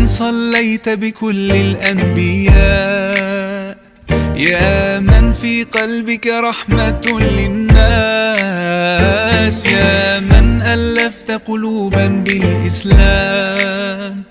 صليت بكل الأنبياء، يا من في قلبك رحمة للناس، يا من ألفت قلوبا بالإسلام،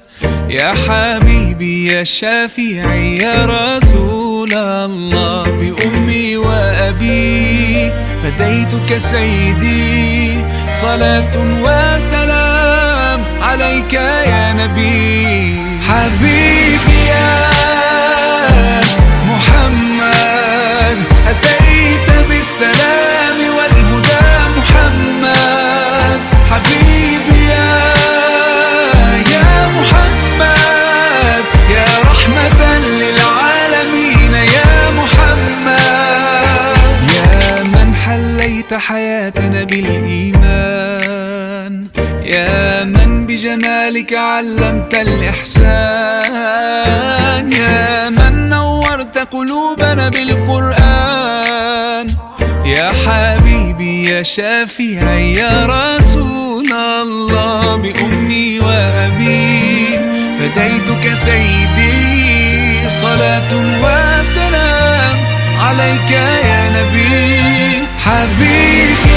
يا حبيبي يا شافعي يا رسول الله، بأمي وأبي فديتك سيدي، صلاة وسلام عليك يا نبي. حبيبي يا محمد أتيت بالسلام والهدى محمد، حبيبي يا محمد يا رحمة للعالمين يا محمد، يا من حليت حياتنا بالإيمان، يا من بجمالك علمت الإحسان، يا من نورت قلوبنا بالقرآن، يا حبيبي يا شافعي يا رسول الله، بأمي وأبي فديتك سيدي، صلاة وسلام عليك يا نبي. حبيبي